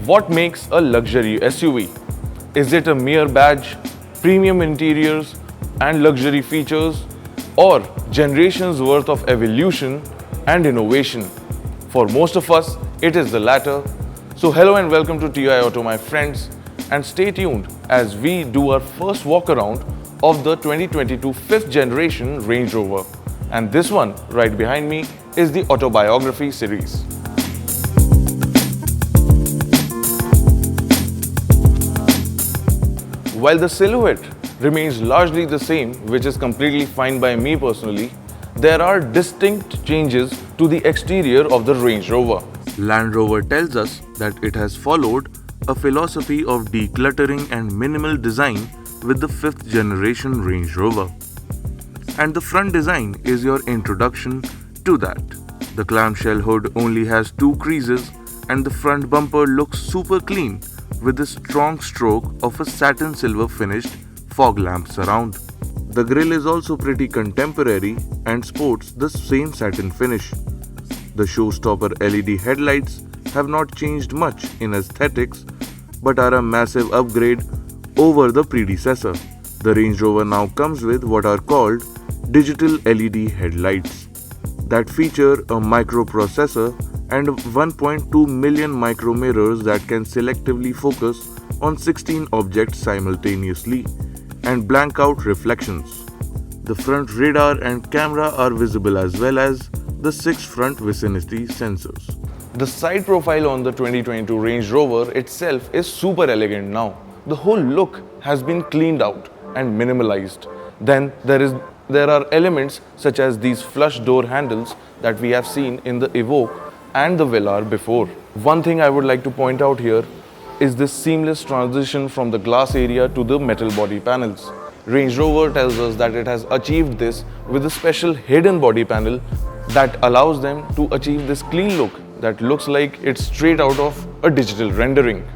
What makes a luxury SUV? Is it a mere badge, premium interiors and luxury features, or generations worth of evolution and innovation? For most of us, it is the latter. So hello and welcome to TI Auto, my friends, and stay tuned as we do our first walk around of the 2022 5th generation Range Rover. And this one right behind me is the Autobiography series. While the silhouette remains largely the same, which is completely fine by me personally, there are distinct changes to the exterior of the Range Rover. Land Rover tells us that it has followed a philosophy of decluttering and minimal design with the 5th generation Range Rover. And the front design is your introduction to that. The clamshell hood only has 2 creases and the front bumper looks super clean with a strong stroke of a satin silver finished fog lamp surround. The grille is also pretty contemporary and sports the same satin finish. The showstopper LED headlights have not changed much in aesthetics but are a massive upgrade over the predecessor. The Range Rover now comes with what are called digital LED headlights that feature a microprocessor and 1.2 million micro mirrors that can selectively focus on 16 objects simultaneously and blank out reflections. The front radar and camera are visible as well as the 6 front vicinity sensors. The side profile on the 2022 Range Rover itself is super elegant now. The whole look has been cleaned out and minimalized. Then there are elements such as these flush door handles that we have seen in the Evoque and the Velar before. One thing I would like to point out here is this seamless transition from the glass area to the metal body panels. Range Rover tells us that it has achieved this with a special hidden body panel that allows them to achieve this clean look that looks like it's straight out of a digital rendering.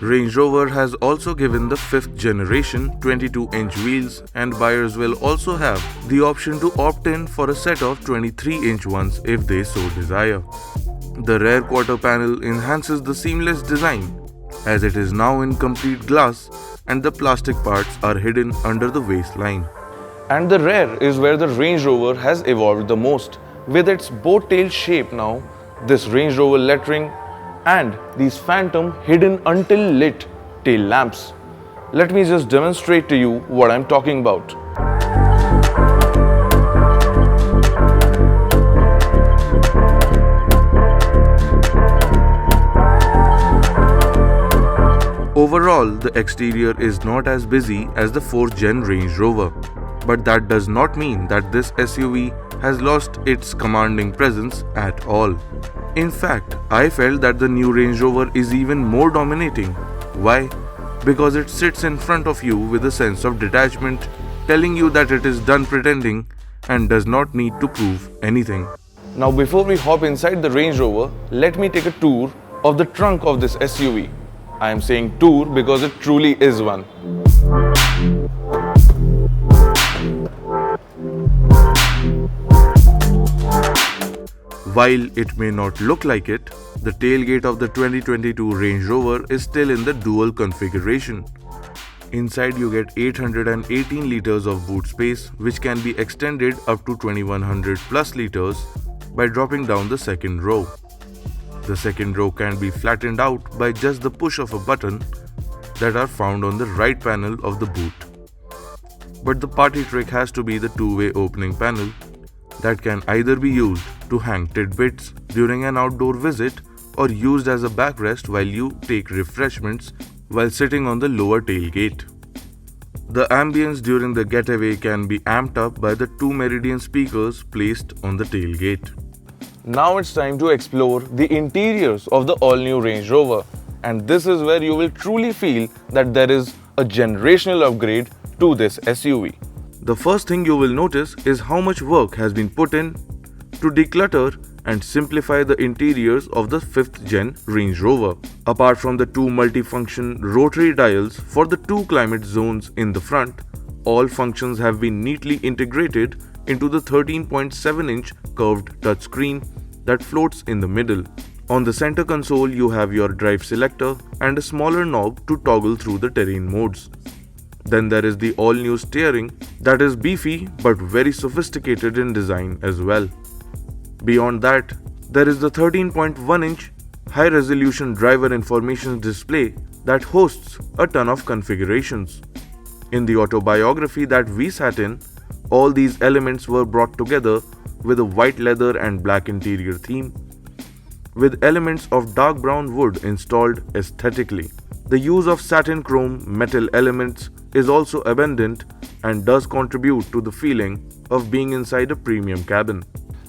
Range Rover has also given the 5th generation 22-inch wheels, and buyers will also have the option to opt in for a set of 23-inch ones if they so desire. The rear quarter panel enhances the seamless design as it is now in complete glass and the plastic parts are hidden under the waistline. And the rear is where the Range Rover has evolved the most. With its boat tail shape now, this Range Rover lettering and these phantom hidden until lit tail lamps. Let me just demonstrate to you what I'm talking about. Overall, the exterior is not as busy as the 4th gen Range Rover, but that does not mean that this SUV has lost its commanding presence at all. In fact, I felt that the new Range Rover is even more dominating. Why? Because it sits in front of you with a sense of detachment, telling you that it is done pretending and does not need to prove anything. Now before we hop inside the Range Rover, let me take a tour of the trunk of this SUV. I am saying tour because it truly is one. While it may not look like it, the tailgate of the 2022 Range Rover is still in the dual configuration. Inside you get 818 liters of boot space, which can be extended up to 2100 plus liters by dropping down the second row. The second row can be flattened out by just the push of a button that are found on the right panel of the boot. But the party trick has to be the two-way opening panel that can either be used to hang tidbits during an outdoor visit or used as a backrest while you take refreshments while sitting on the lower tailgate. The ambience during the getaway can be amped up by the 2 Meridian speakers placed on the tailgate. Now it's time to explore the interiors of the all-new Range Rover, and this is where you will truly feel that there is a generational upgrade to this SUV. The first thing you will notice is how much work has been put in to declutter and simplify the interiors of the 5th gen Range Rover. Apart from the 2 multifunction rotary dials for the 2 climate zones in the front, all functions have been neatly integrated into the 13.7-inch curved touchscreen that floats in the middle. On the center console, you have your drive selector and a smaller knob to toggle through the terrain modes. Then there is the all-new steering that is beefy but very sophisticated in design as well. Beyond that, there is the 13.1-inch high-resolution driver information display that hosts a ton of configurations. In the autobiography that we sat in, all these elements were brought together with a white leather and black interior theme, with elements of dark brown wood installed aesthetically. The use of satin chrome metal elements is also abundant and does contribute to the feeling of being inside a premium cabin.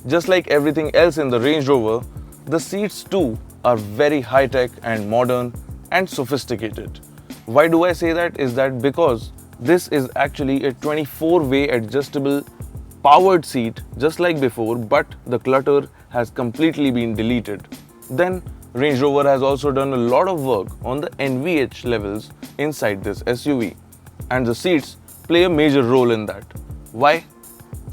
Just like everything else in the Range Rover, the seats too are very high-tech and modern and sophisticated. Why do I say that? Is that because this is actually a 24-way adjustable powered seat just like before, but the clutter has completely been deleted. Then Range Rover has also done a lot of work on the NVH levels inside this SUV, and the seats play a major role in that. Why?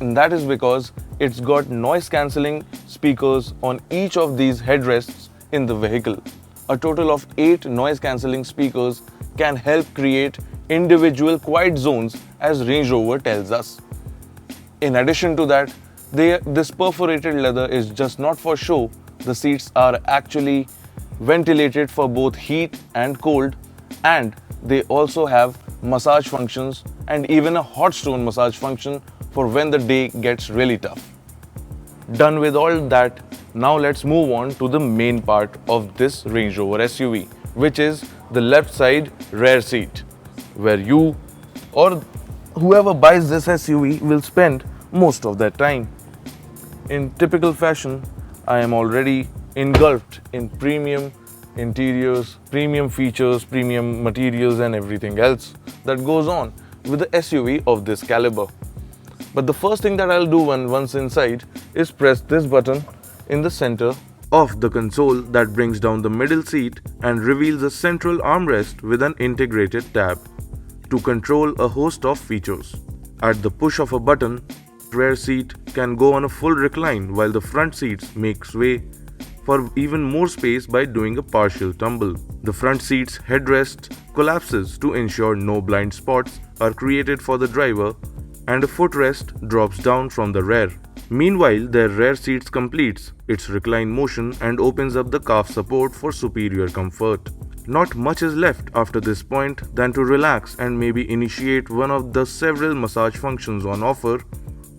And that is because it's got noise cancelling speakers on each of these headrests in the vehicle. A total of 8 noise cancelling speakers can help create individual quiet zones, as Range Rover tells us. In addition to that, this perforated leather is just not for show. The seats are actually ventilated for both heat and cold, and they also have massage functions and even a hot stone massage function for when the day gets really tough. Done with all that, now let's move on to the main part of this Range Rover SUV, which is the left side rear seat, where you or whoever buys this SUV will spend most of their time. In typical fashion, I am already engulfed in premium interiors, premium features, premium materials and everything else that goes on with the SUV of this caliber. But the first thing that I'll do once inside is press this button in the center of the console that brings down the middle seat and reveals a central armrest with an integrated tab to control a host of features. At the push of a button, rear seat can go on a full recline while the front seats make way for even more space by doing a partial tumble. The front seat's headrest collapses to ensure no blind spots are created for the driver, and a footrest drops down from the rear. Meanwhile, their rear seats completes its recline motion and opens up the calf support for superior comfort. Not much is left after this point than to relax and maybe initiate one of the several massage functions on offer,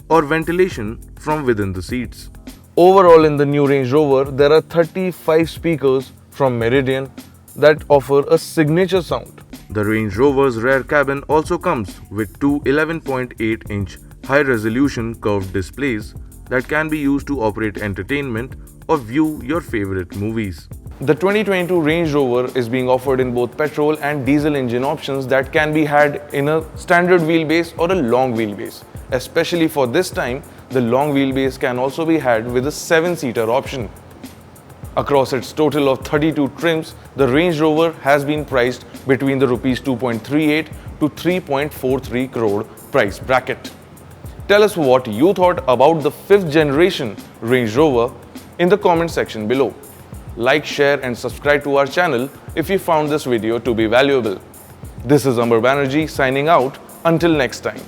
or ventilation from within the seats. Overall, in the new Range Rover, there are 35 speakers from Meridian that offer a signature sound. The Range Rover's rear cabin also comes with two 11.8-inch high-resolution curved displays that can be used to operate entertainment or view your favorite movies. The 2022 Range Rover is being offered in both petrol and diesel engine options that can be had in a standard wheelbase or a long wheelbase. Especially for this time, the long wheelbase can also be had with a 7-seater option. Across its total of 32 trims, the Range Rover has been priced between the Rs 2.38 to 3.43 crore price bracket. Tell us what you thought about the 5th generation Range Rover in the comment section below. Like, share and subscribe to our channel if you found this video to be valuable. This is Amber Banerjee signing out. Until next time.